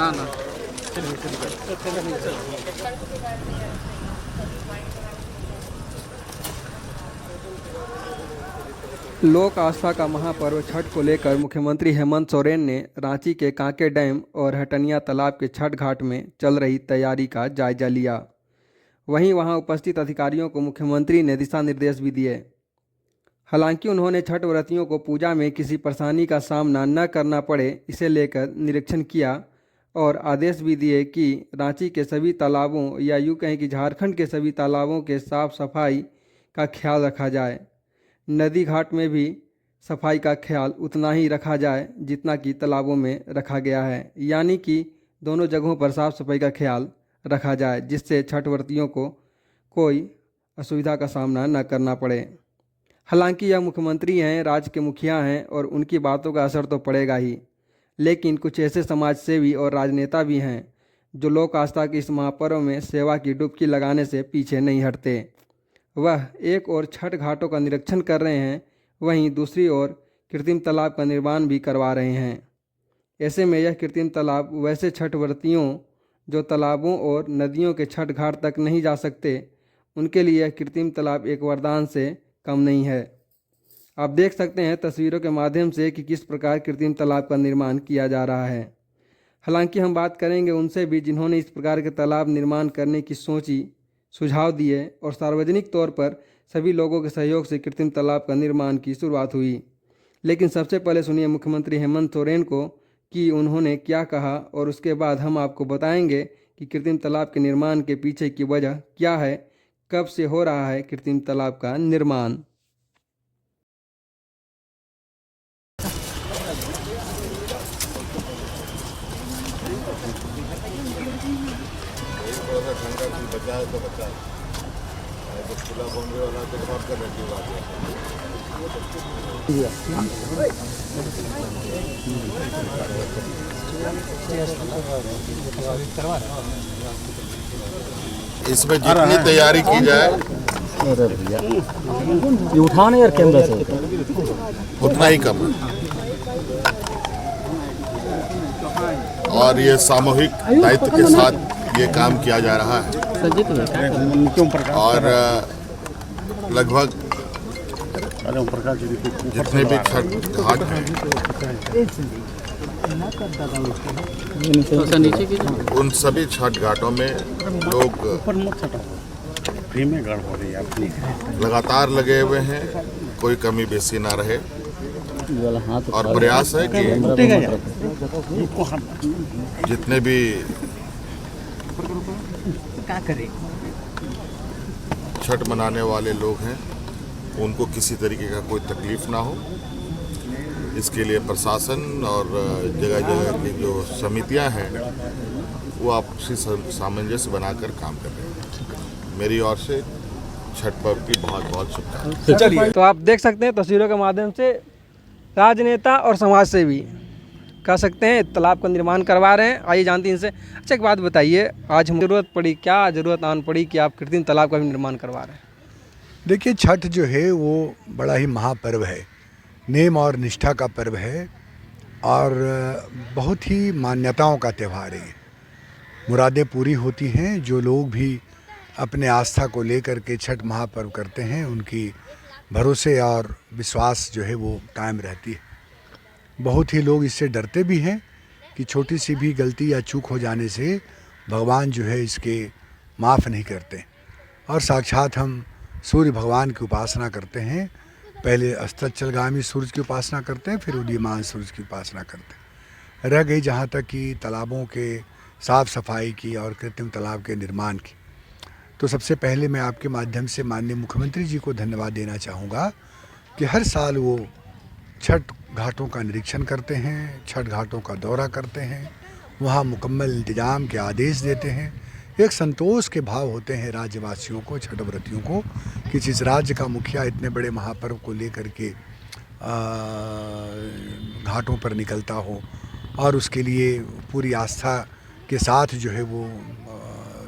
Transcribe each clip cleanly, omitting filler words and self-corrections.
ना ना लोक आस्था का महापर्व छठ को लेकर मुख्यमंत्री हेमंत सोरेन ने रांची के कांके डैम और हटनिया तालाब के छठ घाट में चल रही तैयारी का जायजा लिया। वहीं वहां उपस्थित अधिकारियों को मुख्यमंत्री ने दिशा निर्देश भी दिए। हालांकि उन्होंने छठ व्रतियों को पूजा में किसी परेशानी का सामना न करना पड़े, इसे लेकर निरीक्षण किया और आदेश भी दिए कि रांची के सभी तालाबों या यूँ कहें कि झारखंड के सभी तालाबों के साफ सफाई का ख्याल रखा जाए। नदी घाट में भी सफाई का ख्याल उतना ही रखा जाए जितना कि तालाबों में रखा गया है, यानी कि दोनों जगहों पर साफ सफाई का ख्याल रखा जाए जिससे छठ व्रतियों को कोई असुविधा का सामना न करना पड़े। हालांकि यह मुख्यमंत्री हैं, राज्य के मुखिया हैं और उनकी बातों का असर तो पड़ेगा ही, लेकिन कुछ ऐसे समाजसेवी और राजनेता भी हैं जो लोक आस्था के इस महापर्व में सेवा की डुबकी लगाने से पीछे नहीं हटते। वह एक ओर छठ घाटों का निरीक्षण कर रहे हैं, वहीं दूसरी ओर कृत्रिम तालाब का निर्माण भी करवा रहे हैं। ऐसे में यह कृत्रिम तालाब वैसे छठ व्रतियों जो तालाबों और नदियों के छठ घाट तक नहीं जा सकते, उनके लिए यह कृत्रिम तालाब एक वरदान से कम नहीं है। आप देख सकते हैं तस्वीरों के माध्यम से कि किस प्रकार कृत्रिम तालाब का निर्माण किया जा रहा है। हालांकि हम बात करेंगे उनसे भी जिन्होंने इस प्रकार के तालाब निर्माण करने की सोची, सुझाव दिए और सार्वजनिक तौर पर सभी लोगों के सहयोग से कृत्रिम तालाब का निर्माण की शुरुआत हुई। लेकिन सबसे पहले सुनिए मुख्यमंत्री हेमंत सोरेन को कि उन्होंने क्या कहा और उसके बाद हम आपको बताएंगे कि कृत्रिम तालाब के निर्माण के पीछे की वजह क्या है, कब से हो रहा है कृत्रिम तालाब का निर्माण। बचाए तो बचाए, तो खुला बॉम्बे वाला तो बहुत करने की बात है। इसमें जितनी तैयारी की जाए ये उठाना यार कैमरा से उतना ही कम है और ये सामूहिक दायित्व के साथ ये काम किया जा रहा है और लगभग जितने भी छठ घाट हैं उन सभी छठ घाटों में लोग लगातार लगे हुए हैं, कोई कमी बेसी ना रहे और प्रयास है कि जितने भी छठ मनाने वाले लोग हैं उनको किसी तरीके का कोई तकलीफ ना हो, इसके लिए प्रशासन और जगह जगह की जो समितियां हैं वो आपसी सामंजस्य बनाकर काम कर रहे हैं। मेरी ओर से छठ पर्व की बहुत बहुत शुभकामनाएं। चलिए, तो आप देख सकते हैं तस्वीरों के माध्यम से राजनेता और समाज सेवी कह सकते हैं तालाब का निर्माण करवा रहे हैं। आइए जानते हैं इनसे। अच्छा, एक बात बताइए, आज हम जरूरत पड़ी, क्या जरूरत आन पड़ी कि आप कृत्रिम तालाब का भी निर्माण करवा रहे हैं? देखिए, छठ जो है वो बड़ा ही महापर्व है, नेम और निष्ठा का पर्व है और बहुत ही मान्यताओं का त्यौहार है। मुरादें पूरी होती हैं। जो लोग भी अपने आस्था को लेकर के छठ महापर्व करते हैं उनकी भरोसे और विश्वास जो है वो कायम रहती है। बहुत ही लोग इससे डरते भी हैं कि छोटी सी भी गलती या चूक हो जाने से भगवान जो है इसके माफ़ नहीं करते। और साक्षात हम सूर्य भगवान की उपासना करते हैं। पहले अस्ताचलगामी सूर्य की उपासना करते हैं, फिर उदीयमान सूर्य की उपासना करते हैं। रह गई जहाँ तक कि तालाबों के साफ़ सफाई की और कृत्रिम तालाब के निर्माण की, तो सबसे पहले मैं आपके माध्यम से माननीय मुख्यमंत्री जी को धन्यवाद देना चाहूँगा कि हर साल वो छठ घाटों का निरीक्षण करते हैं, छठ घाटों का दौरा करते हैं, वहाँ मुकम्मल इंतजाम के आदेश देते हैं। एक संतोष के भाव होते हैं राज्यवासियों को, छठ व्रतियों को, कि जिस राज्य का मुखिया इतने बड़े महापर्व को लेकर के घाटों पर निकलता हो और उसके लिए पूरी आस्था के साथ जो है वो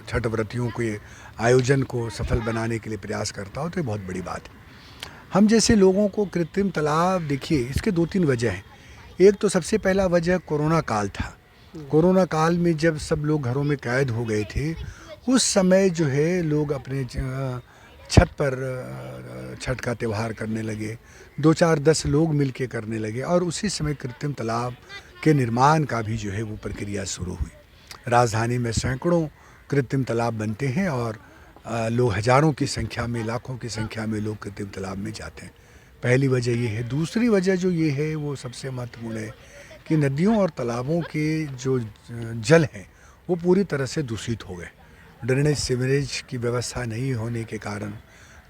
छठ व्रतियों के आयोजन को सफल बनाने के लिए प्रयास करता हो, तो ये बहुत बड़ी बात है। हम जैसे लोगों को कृत्रिम तालाब, देखिए इसके 2-3 वजह हैं। एक तो सबसे पहला वजह कोरोना काल था। कोरोना काल में जब सब लोग घरों में कैद हो गए थे, उस समय जो है लोग अपने छत पर छठ का त्यौहार करने लगे, 2-4-10 लोग मिलके करने लगे और उसी समय कृत्रिम तालाब के निर्माण का भी जो है वो प्रक्रिया शुरू हुई। राजधानी में सैकड़ों कृत्रिम तालाब बनते हैं और लोग हज़ारों की संख्या में, लाखों की संख्या में लोग कृत्रिम तालाब में जाते हैं। पहली वजह ये है। दूसरी वजह जो ये है वो सबसे महत्वपूर्ण है कि नदियों और तालाबों के जो जल हैं वो पूरी तरह से दूषित हो गए। ड्रेनेज सीवरेज की व्यवस्था नहीं होने के कारण,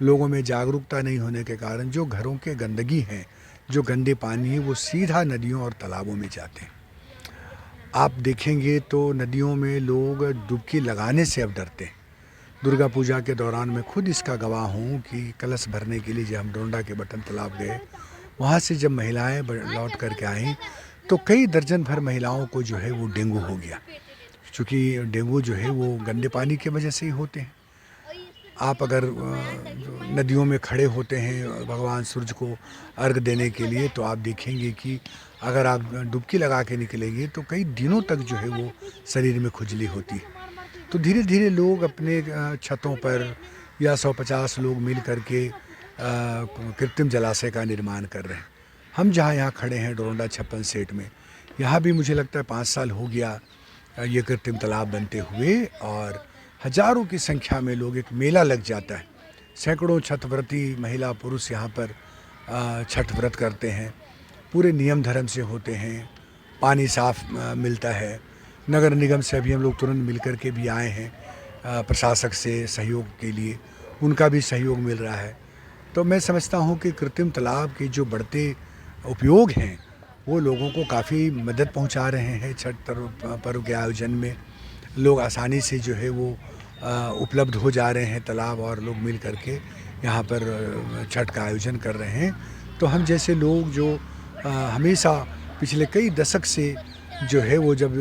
लोगों में जागरूकता नहीं होने के कारण जो घरों के गंदगी हैं, जो गंदे पानी है वो सीधा नदियों और तालाबों में जाते हैं। आप देखेंगे तो नदियों में लोग डुबकी लगाने से अब डरते हैं। दुर्गा पूजा के दौरान मैं खुद इसका गवाह हूँ कि कलश भरने के लिए जब हम डोंडा के बटन तालाब गए, वहाँ से जब महिलाएं लौट करके आईं तो कई दर्जन भर महिलाओं को जो है वो डेंगू हो गया, क्योंकि डेंगू जो है वो गंदे पानी की वजह से ही होते हैं। आप अगर नदियों में खड़े होते हैं भगवान सूरज को अर्घ देने के लिए, तो आप देखेंगे कि अगर आप डुबकी लगा के निकलेंगे तो कई दिनों तक जो है वो शरीर में खुजली होती है। तो धीरे धीरे लोग अपने छतों पर या 150 लोग मिल करके कृत्रिम जलाशय का निर्माण कर रहे हैं। हम जहाँ यहाँ खड़े हैं डोरंडा 56 सेट में, यहाँ भी मुझे लगता है 5 साल हो गया ये कृत्रिम तालाब बनते हुए और हज़ारों की संख्या में लोग, एक मेला लग जाता है। सैकड़ों छठव्रती महिला पुरुष यहाँ पर छठ व्रत करते हैं, पूरे नियम धर्म से होते हैं, पानी साफ मिलता है। नगर निगम से अभी हम लोग तुरंत मिल कर के भी आए हैं, प्रशासक से सहयोग के लिए उनका भी सहयोग मिल रहा है। तो मैं समझता हूँ कि कृत्रिम तालाब के जो बढ़ते उपयोग हैं वो लोगों को काफ़ी मदद पहुँचा रहे हैं। छठ पर्व के आयोजन में लोग आसानी से जो है वो उपलब्ध हो जा रहे हैं तालाब, और लोग मिल करके यहाँ पर छठ का आयोजन कर रहे हैं। तो हम जैसे लोग जो हमेशा पिछले कई दशक से जो है वो जब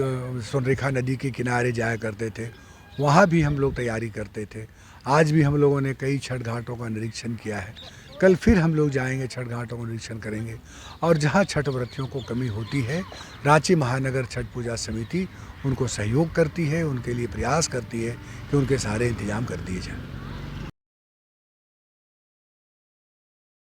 स्वर्णरेखा नदी के किनारे जाया करते थे, वहाँ भी हम लोग तैयारी करते थे। आज भी हम लोगों ने कई छठ घाटों का निरीक्षण किया है। कल फिर हम लोग जाएंगे, छठ घाटों का निरीक्षण करेंगे। और जहाँ छठ व्रतियों को कमी होती है, रांची महानगर छठ पूजा समिति उनको सहयोग करती है, उनके लिए प्रयास करती है कि उनके सारे इंतजाम कर दिए जाएं।